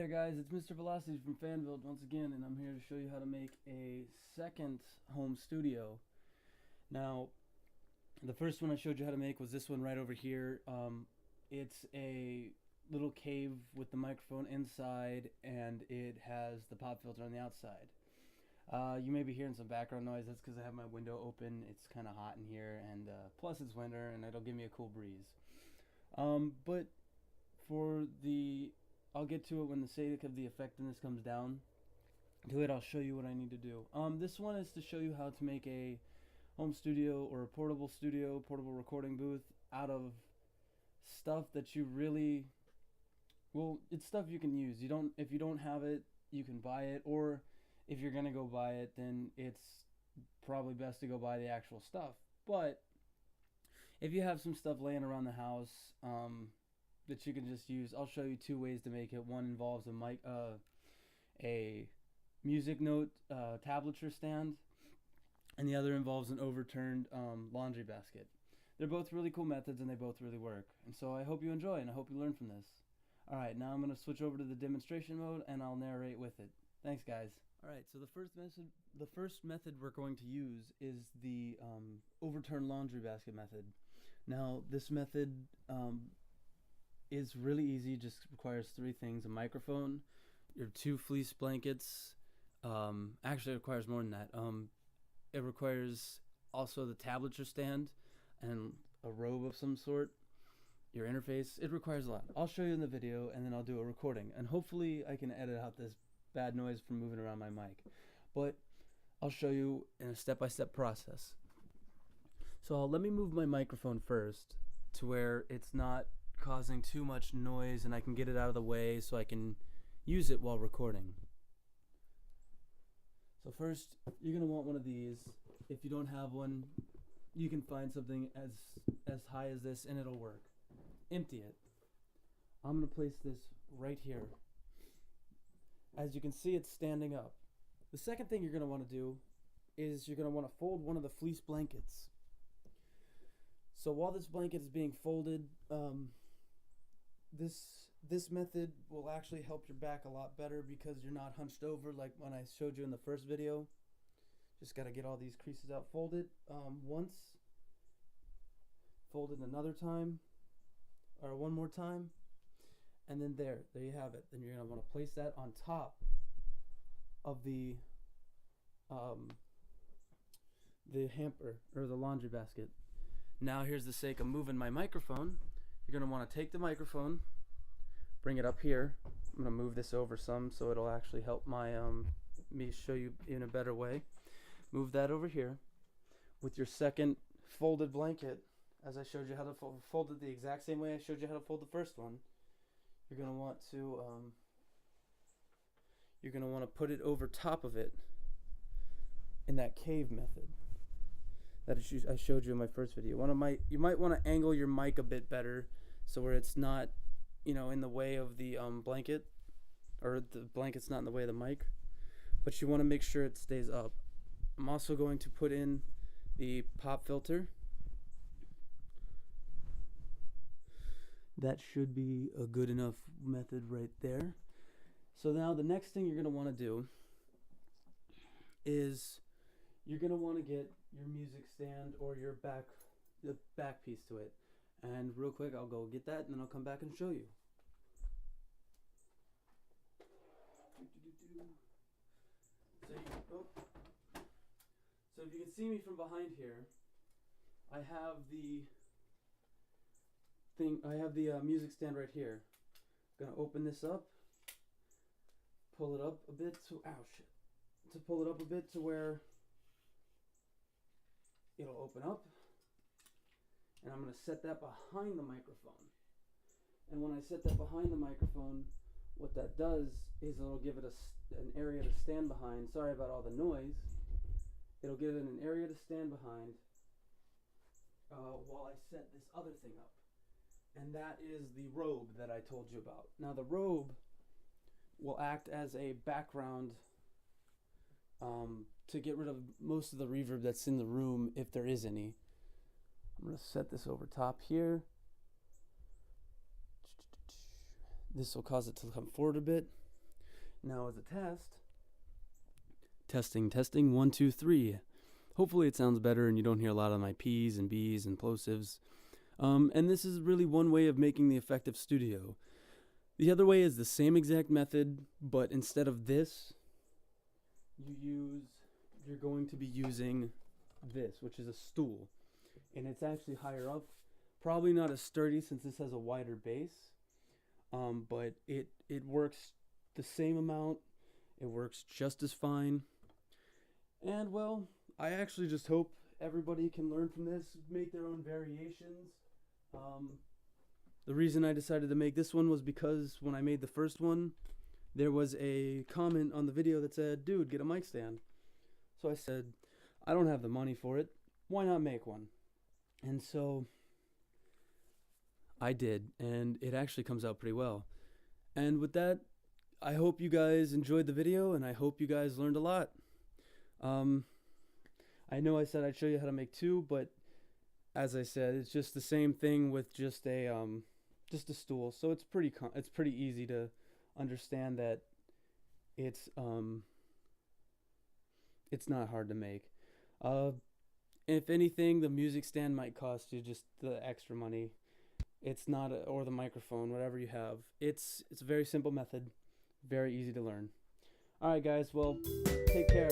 there guys, it's Mr. Velocity from Fanbuild once again, and I'm here to show you how to make a second home studio. Now, the first one I showed you how to make was this one right over here. It's a little cave with the microphone inside, and it has the pop filter on the outside. You may be hearing some background noise. That's because I have my window open. It's kind of hot in here, and plus it's winter, and it'll give me a cool breeze. But for the I'll get to it when the sake of the effectiveness comes down to it. I'll show you what I need to do. This one is to show you how to make a home studio or a portable studio, portable recording booth out of stuff that you really, well, it's stuff you can use. If you don't have it, you can buy it, or if you're gonna go buy it, then it's probably best to go buy the actual stuff. But if you have some stuff laying around the house, that you can just use, I'll show you two ways to make it. One involves a music note tablature stand, and the other involves an overturned laundry basket. They're both really cool methods, and they both really work. And so I hope you enjoy, and I hope you learn from this. Alright, now I'm going to switch over to the demonstration mode, and I'll narrate with it. Thanks, guys. Alright, so the first method we're going to use is the overturned laundry basket method. Now, this method is really easy. Just requires three things: a microphone, your two fleece blankets. Actually, it requires more than that. It requires also the tablature stand and a robe of some sort, your interface. It requires a lot. I'll show you in the video, and then I'll do a recording, and hopefully I can edit out this bad noise from moving around my mic. But I'll show you in a step-by-step process. So let me move my microphone first to where it's not causing too much noise, and I can get it out of the way so I can use it while recording. So first, you're going to want one of these. If you don't have one, you can find something as high as this, and it'll work. Empty it. I'm going to place this right here. As you can see, it's standing up. The second thing you're going to want to do is you're going to want to fold one of the fleece blankets. So while this blanket is being folded, this method will actually help your back a lot better because you're not hunched over like when I showed you in the first video. Just got to get all these creases out. Fold it once, fold it another time, or one more time, and then there you have it. Then you're going to want to place that on top of the hamper or the laundry basket. Now here's the sake of moving my microphone. You're going to want to take the microphone, bring it up here. I'm going to move this over some so it'll actually help my me show you in a better way. Move that over here with your second folded blanket, as I showed you how to fold it the exact same way I showed you how to fold the first one. You're going to want to put it over top of it in that cave method that I showed you in my first video. You might want to angle your mic a bit better so where it's not, in the way of the blanket, or the blanket's not in the way of the mic, but you want to make sure it stays up. I'm also going to put in the pop filter. That should be a good enough method right there. So now the next thing you're going to want to do is you're going to want to get your music stand or the back piece to it. And real quick, I'll go get that, and then I'll come back and show you. So if you can see me from behind here, I have the music stand right here. I'm gonna open this up, pull it up a bit to pull it up a bit to where it'll open up, and I'm gonna set that behind the microphone. And when I set that behind the microphone, what that does is it'll give it an area to stand behind. Sorry about all the noise. It'll give it an area to stand behind while I set this other thing up. And that is the robe that I told you about. Now the robe will act as a background to get rid of most of the reverb that's in the room, if there is any. I'm going to set this over top here. This will cause it to come forward a bit. Now as a test, testing, 1, 2, 3. Hopefully it sounds better and you don't hear a lot of my P's and B's and plosives. And this is really one way of making the effective studio. The other way is the same exact method, but instead of this, you're going to be using this, which is a stool. And it's actually higher up. Probably not as sturdy since this has a wider base, but it works the same amount. It works just as fine. And well, I actually just hope everybody can learn from this, make their own variations. The reason I decided to make this one was because when I made the first one, there was a comment on the video that said, dude, get a mic stand. So I said, I don't have the money for it. Why not make one? And so I did, and it actually comes out pretty well. And with that, I hope you guys enjoyed the video, and I hope you guys learned a lot. I know I said I'd show you how to make two, but as I said, it's just the same thing with just a stool. So it's pretty easy to understand that it's not hard to make. If anything, the music stand might cost you just the extra money. It's not or the microphone, whatever you have. It's a very simple method, very easy to learn. All right, guys. Well, take care.